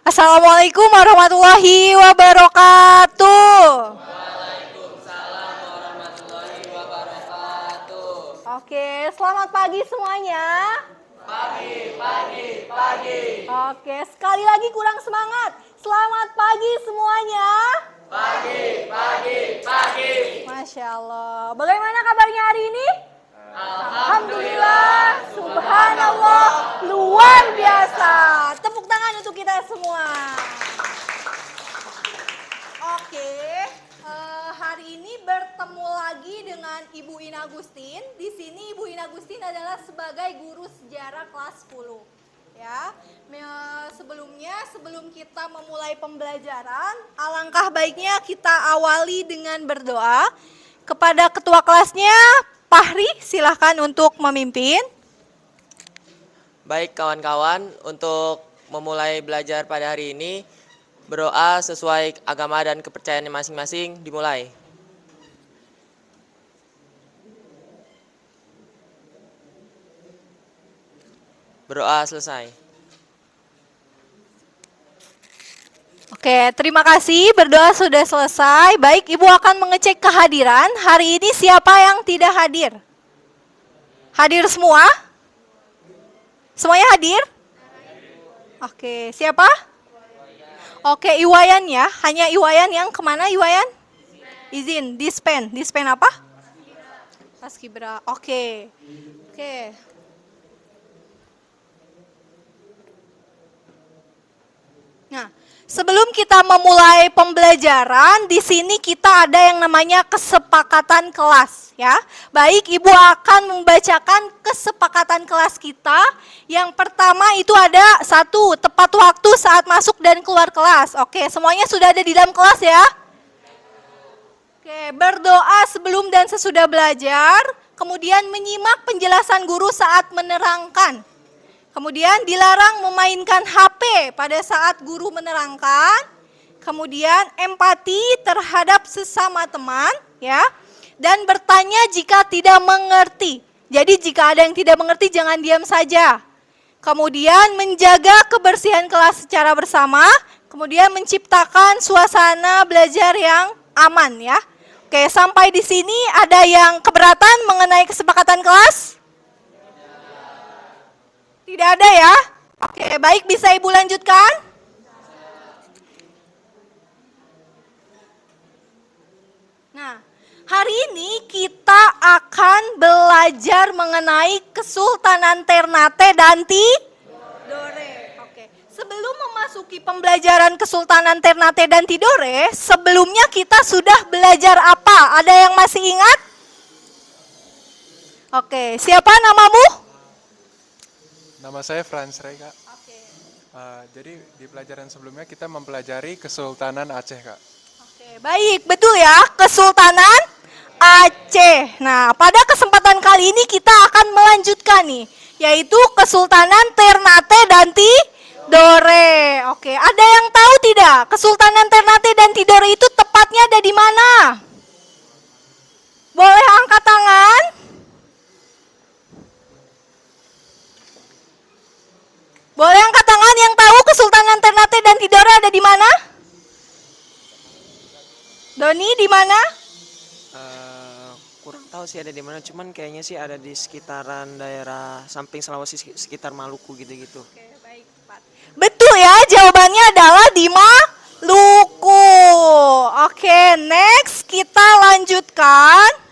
Assalamualaikum warahmatullahi wabarakatuh. Waalaikumsalam warahmatullahi wabarakatuh. Oke, selamat pagi semuanya. Pagi. Oke, sekali lagi kurang semangat. Selamat pagi semuanya. Pagi. Masya Allah. Bagaimana kabarnya hari ini? Alhamdulillah, subhanallah, luar biasa. Tepuk tangan untuk kita semua. Oke, hari ini bertemu lagi dengan Ibu Ina Agustin. Di sini Ibu Ina Agustin adalah sebagai guru sejarah kelas 10. Ya, sebelum kita memulai pembelajaran, alangkah baiknya kita awali dengan berdoa. Kepada ketua kelasnya, Fahri, silahkan untuk memimpin. Baik kawan-kawan, untuk memulai belajar pada hari ini, berdoa sesuai agama dan kepercayaannya masing-masing dimulai. Berdoa selesai. Oke, terima kasih. Berdoa sudah selesai. Baik, Ibu akan mengecek kehadiran. Hari ini siapa yang tidak hadir? Hadir semua? Semuanya hadir? Oke, siapa? Oke, Iwayan ya. Hanya Iwayan yang kemana Iwayan? Izin, dispen. Dispen apa? Paskibra. Oke. Nah, sebelum kita memulai pembelajaran, di sini kita ada yang namanya kesepakatan kelas, ya. Baik, Ibu akan membacakan kesepakatan kelas kita. Yang pertama itu ada 1, tepat waktu saat masuk dan keluar kelas. Oke, semuanya sudah ada di dalam kelas ya? Oke, berdoa sebelum dan sesudah belajar, kemudian menyimak penjelasan guru saat menerangkan. Kemudian dilarang memainkan HP pada saat guru menerangkan. Kemudian empati terhadap sesama teman, ya. Dan bertanya jika tidak mengerti. Jadi jika ada yang tidak mengerti jangan diam saja. Kemudian menjaga kebersihan kelas secara bersama. Kemudian menciptakan suasana belajar yang aman, ya. Oke, sampai di sini ada yang keberatan mengenai kesepakatan kelas? Tidak ada ya? Oke, baik, bisa Ibu lanjutkan? Nah, hari ini kita akan belajar mengenai Kesultanan Ternate dan Tidore. Oke, sebelum memasuki pembelajaran Kesultanan Ternate dan Tidore, sebelumnya kita sudah belajar apa? Ada yang masih ingat? Oke, siapa namamu? Nama saya Franz Rey, Kak. Oke. Jadi di pelajaran sebelumnya kita mempelajari Kesultanan Aceh, Kak. Oke, baik, betul ya, Kesultanan Aceh. Nah, pada kesempatan kali ini kita akan melanjutkan nih, yaitu Kesultanan Ternate dan Tidore. Oke, ada yang tahu tidak? Kesultanan Ternate dan Tidore itu tepatnya ada di mana? Boleh angkat tangan? Boleh angkat tangan yang tahu Kesultanan Ternate dan Tidore ada di mana? Doni, di mana? Kurang tahu sih ada di mana, cuman kayaknya sih ada di sekitaran daerah samping Sulawesi, sekitar Maluku gitu-gitu. Oke, baik, Pak. Betul ya, jawabannya adalah di Maluku. Oke, next kita lanjutkan.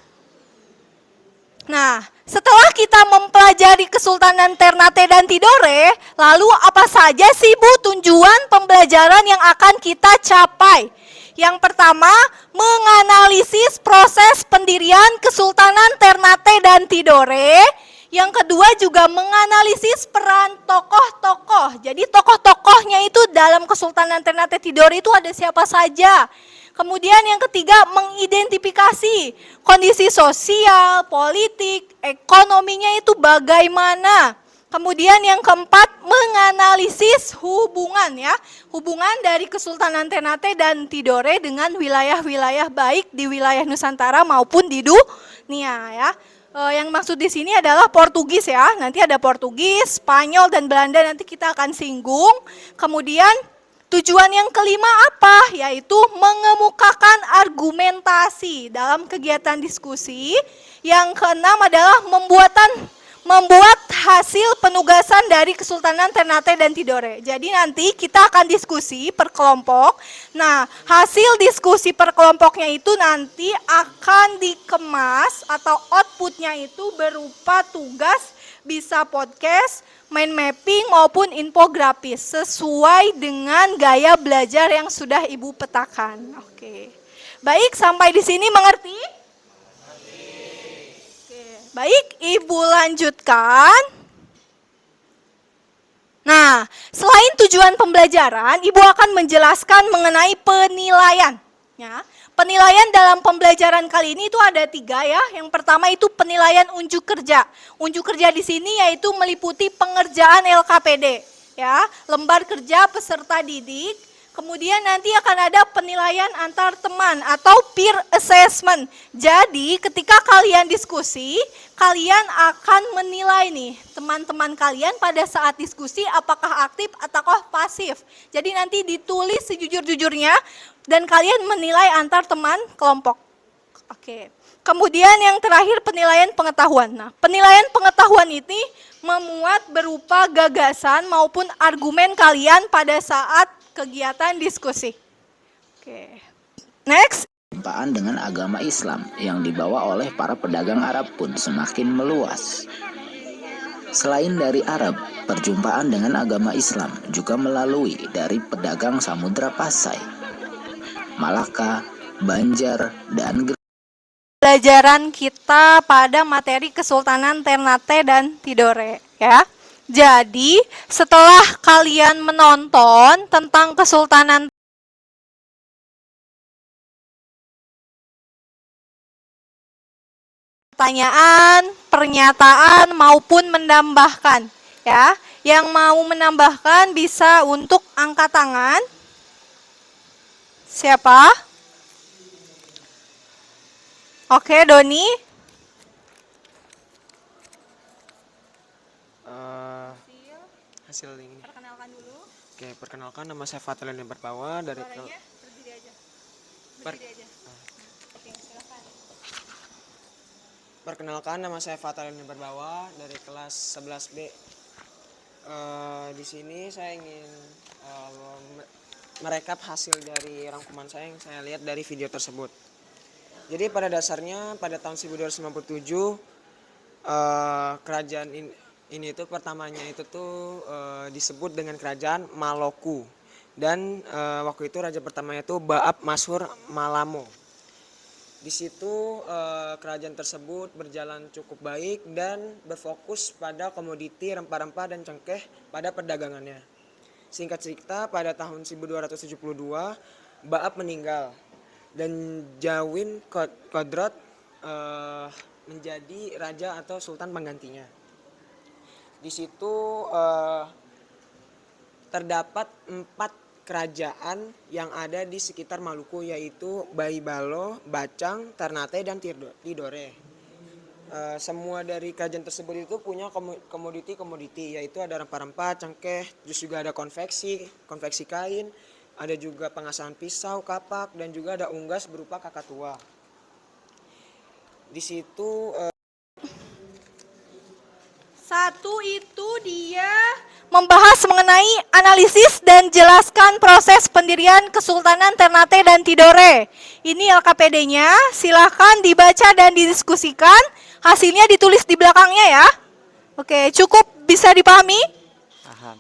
Nah, setelah kita mempelajari Kesultanan Ternate dan Tidore, lalu apa saja sih Bu tujuan pembelajaran yang akan kita capai? Yang pertama, menganalisis proses pendirian Kesultanan Ternate dan Tidore. Yang kedua juga menganalisis peran tokoh-tokoh. Jadi tokoh-tokohnya itu dalam Kesultanan Ternate Tidore itu ada siapa saja. Kemudian yang ketiga, mengidentifikasi kondisi sosial, politik, ekonominya itu bagaimana. Kemudian yang keempat, menganalisis hubungan ya. Hubungan dari Kesultanan Ternate dan Tidore dengan wilayah-wilayah baik di wilayah Nusantara maupun di dunia ya. Yang maksud di sini adalah Portugis ya. Nanti ada Portugis, Spanyol dan Belanda nanti kita akan singgung. Kemudian Tujuan yang kelima apa? Yaitu mengemukakan argumentasi dalam kegiatan diskusi. Yang keenam adalah membuat hasil penugasan dari Kesultanan Ternate dan Tidore. Jadi nanti kita akan diskusi per kelompok. Nah, hasil diskusi per kelompoknya itu nanti akan dikemas atau outputnya itu berupa tugas, bisa podcast, mind mapping maupun infografis sesuai dengan gaya belajar yang sudah Ibu petakan. Oke. Baik, sampai di sini mengerti? Baik, Ibu lanjutkan. Nah, selain tujuan pembelajaran, Ibu akan menjelaskan mengenai penilaian. Ya, penilaian dalam pembelajaran kali ini itu ada 3 ya. Yang pertama itu penilaian unjuk kerja. Unjuk kerja di sini yaitu meliputi pengerjaan LKPD, ya, lembar kerja peserta didik. Kemudian nanti akan ada penilaian antar teman atau peer assessment. Jadi ketika kalian diskusi, kalian akan menilai nih teman-teman kalian pada saat diskusi apakah aktif ataukah pasif. Jadi nanti ditulis sejujur-jujurnya dan kalian menilai antar teman kelompok. Oke. Kemudian yang terakhir penilaian pengetahuan. Nah, penilaian pengetahuan ini memuat berupa gagasan maupun argumen kalian pada saat kegiatan diskusi. Oke. Next. Perjumpaan dengan agama Islam yang dibawa oleh para pedagang Arab pun semakin meluas. Selain dari Arab, perjumpaan dengan agama Islam juga melalui dari pedagang Samudra Pasai, Malaka, Banjar, dan Pelajaran kita pada materi Kesultanan Ternate dan Tidore, ya. Jadi, setelah kalian menonton tentang Kesultanan pertanyaan, pernyataan maupun menambahkan, ya. Yang mau menambahkan bisa untuk angkat tangan. Siapa? Oke, Doni. Hasil ini. Perkenalkan dulu. Oke, perkenalkan nama saya Fatul yang Berbawa dari Berdiri aja. Oke, silakan. Perkenalkan nama saya Fatul yang Berbawa dari kelas 11B. Di sini saya ingin merekap hasil dari rangkuman saya yang saya lihat dari video tersebut. Jadi pada dasarnya pada tahun 1297 kerajaan ini itu pertamanya itu tuh disebut dengan kerajaan Maloku dan waktu itu raja pertamanya itu Baab Masyhur Malamo. Di situ kerajaan tersebut berjalan cukup baik dan berfokus pada komoditi rempah-rempah dan cengkeh pada perdagangannya. Singkat cerita pada tahun 1272 Baab meninggal dan Jawin Kodrat menjadi raja atau sultan penggantinya. Di situ terdapat 4 kerajaan yang ada di sekitar Maluku yaitu Baibalo, Bacang, Ternate, dan Tidore. Semua dari kerajaan tersebut itu punya komoditi yaitu ada rempah-rempah, cengkeh, terus juga ada konveksi kain, ada juga pengasahan pisau, kapak, dan juga ada unggas berupa kakatua. Di situ Satu itu dia membahas mengenai analisis dan jelaskan proses pendirian Kesultanan Ternate dan Tidore. Ini LKPD-nya, silahkan dibaca dan didiskusikan. Hasilnya ditulis di belakangnya ya. Oke, cukup bisa dipahami? Paham.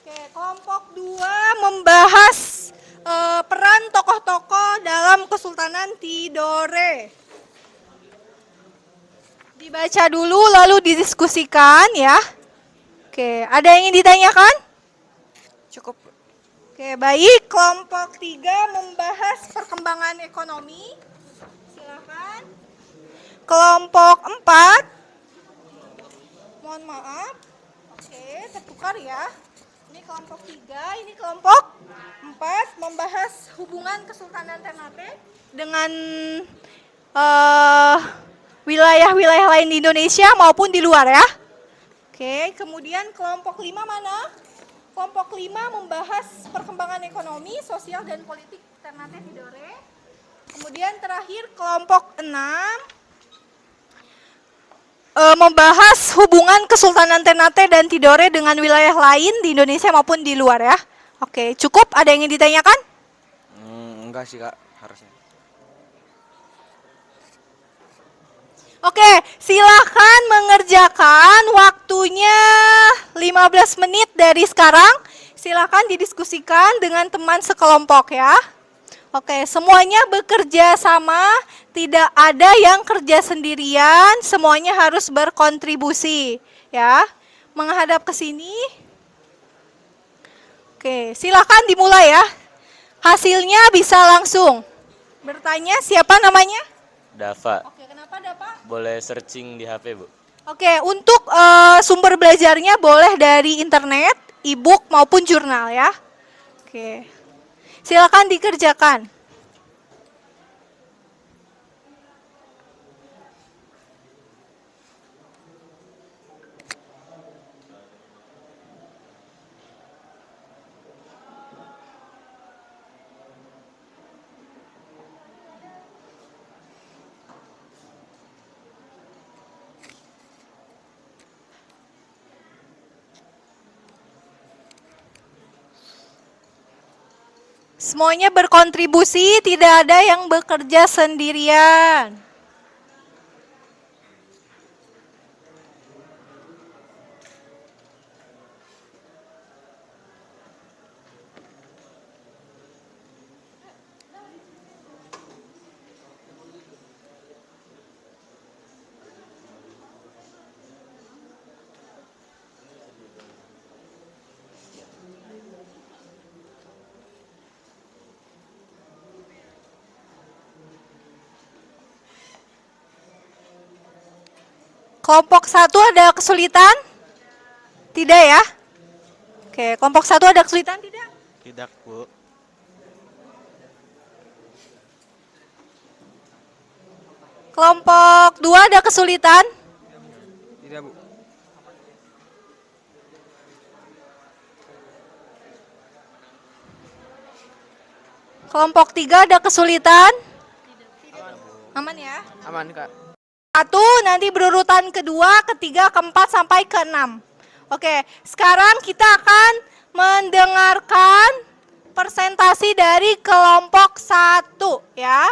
Oke, kelompok 2 membahas peran tokoh-tokoh dalam Kesultanan Tidore. Dibaca dulu lalu didiskusikan ya. Oke, ada yang ingin ditanyakan? cukup. Oke, baik. Kelompok 3 membahas perkembangan ekonomi. Silakan. Kelompok 4. Mohon maaf. Oke, tertukar ya. Ini kelompok 3, ini kelompok 4 membahas hubungan Kesultanan Ternate dengan wilayah-wilayah lain di Indonesia maupun di luar ya. Oke, kemudian kelompok 5 mana? Kelompok 5 membahas perkembangan ekonomi, sosial, dan politik Ternate Tidore. Kemudian terakhir kelompok 6 membahas hubungan Kesultanan Ternate dan Tidore dengan wilayah lain di Indonesia maupun di luar ya. Oke, cukup? Ada yang ingin ditanyakan? Enggak sih Kak, harusnya. Oke, silakan mengerjakan, waktunya 15 menit dari sekarang. Silakan didiskusikan dengan teman sekelompok ya. Oke, semuanya bekerja sama, tidak ada yang kerja sendirian, semuanya harus berkontribusi ya. Menghadap ke sini. Oke, silakan dimulai ya. Hasilnya bisa langsung bertanya. Siapa namanya? Dava. Oke, kenapa Dava? Boleh searching di HP, Bu? Oke, untuk sumber belajarnya boleh dari internet, e-book maupun jurnal ya. Oke. Silakan dikerjakan. Semuanya berkontribusi, tidak ada yang bekerja sendirian. Kelompok 1 ada kesulitan? Tidak ya? Oke, kelompok 1 ada kesulitan tidak? Tidak, Bu. Kelompok 2 ada kesulitan? Tidak Bu. Kelompok 3 ada kesulitan? Aman ya? Aman Kak. 1 nanti berurutan kedua, ketiga, keempat, sampai ke-6. Oke, sekarang kita akan mendengarkan presentasi dari kelompok 1 ya.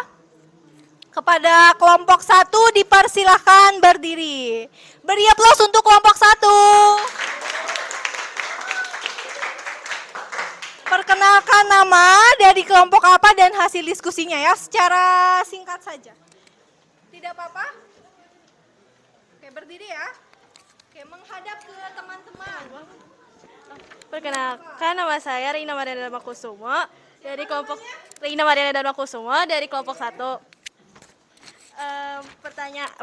Kepada kelompok 1 dipersilahkan berdiri. Beri aplaus untuk kelompok 1. Perkenalkan nama dari kelompok apa dan hasil diskusinya ya, secara singkat saja. Tidak apa-apa? Oke, berdiri ya. Oke, menghadap ke teman-teman. Perkenalkan, nama saya Rina Mariana Dharmakusumo dari kelompok Rina Mariana Dharmakusumo dari kelompok 1.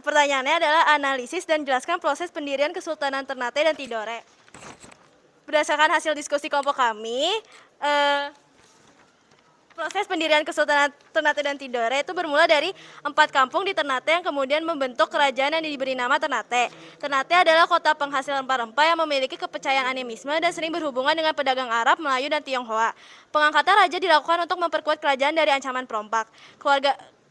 Pertanyaannya adalah analisis dan jelaskan proses pendirian Kesultanan Ternate dan Tidore. Berdasarkan hasil diskusi kelompok kami, proses pendirian Kesultanan Ternate dan Tidore itu bermula dari 4 kampung di Ternate yang kemudian membentuk kerajaan yang diberi nama Ternate. Ternate adalah kota penghasil rempah-rempah yang memiliki kepercayaan animisme dan sering berhubungan dengan pedagang Arab, Melayu, dan Tionghoa. Pengangkatan raja dilakukan untuk memperkuat kerajaan dari ancaman perompak.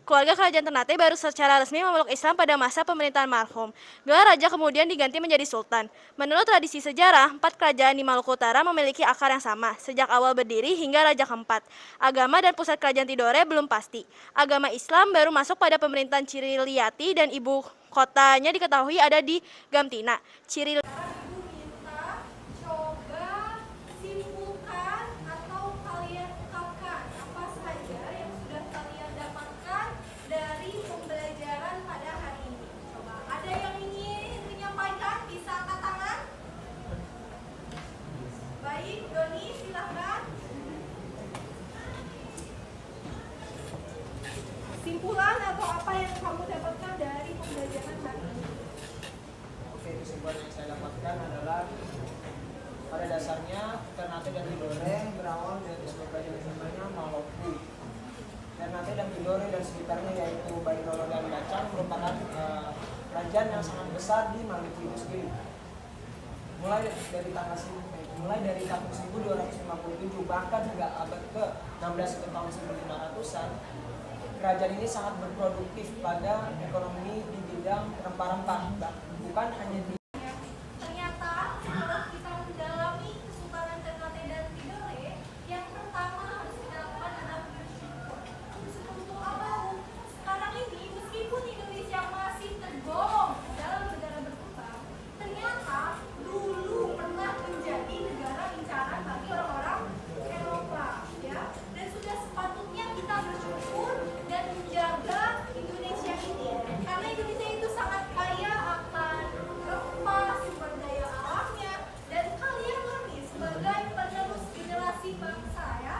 Keluarga kerajaan Ternate baru secara resmi memeluk Islam pada masa pemerintahan marhum. Gelar raja kemudian diganti menjadi sultan. Menurut tradisi sejarah, 4 kerajaan di Maluku Utara memiliki akar yang sama, sejak awal berdiri hingga raja keempat. Agama dan pusat kerajaan Tidore belum pasti. Agama Islam baru masuk pada pemerintahan Ciriliati dan ibu kotanya diketahui ada di Gamtina. Kesimpulan atau apa yang kamu dapatkan dari pembelajaran hari ini? Oke, kesimpulan yang saya dapatkan adalah pada dasarnya Ternate dan Tidore berawal dari sebuah kerajaan yang namanya Maluku. Ternate dan Tidore dan sekitarnya yaitu Bailolo dan Dacang merupakan kerajaan yang sangat besar di Maluku itu sendiri. mulai dari tahun 1257 bahkan hingga abad ke-16 ke tahun 1500-an, kerajaan ini sangat berproduktif pada ekonomi di bidang rempah-rempah, bukan hanya di Ternyata setelah kita mendalami Kesultanan Ternate dan Tidore, yang pertama harus kita lakukan adalah bersyukur. Bersyukur untuk apa, Bu? Sekarang ini meskipun Indonesia masih tergolong dalam negara berkembang, ternyata dulu pernah menjadi negara incaran bagi orang-orang Eropa, ya. Dan sudah sepatutnya kita bersyukur dan menjaga Indonesia ini, karena Indonesia itu sangat kaya akan rempah, sumber daya alamnya, dan kalian nih sebagai penerus generasi bangsa, ya,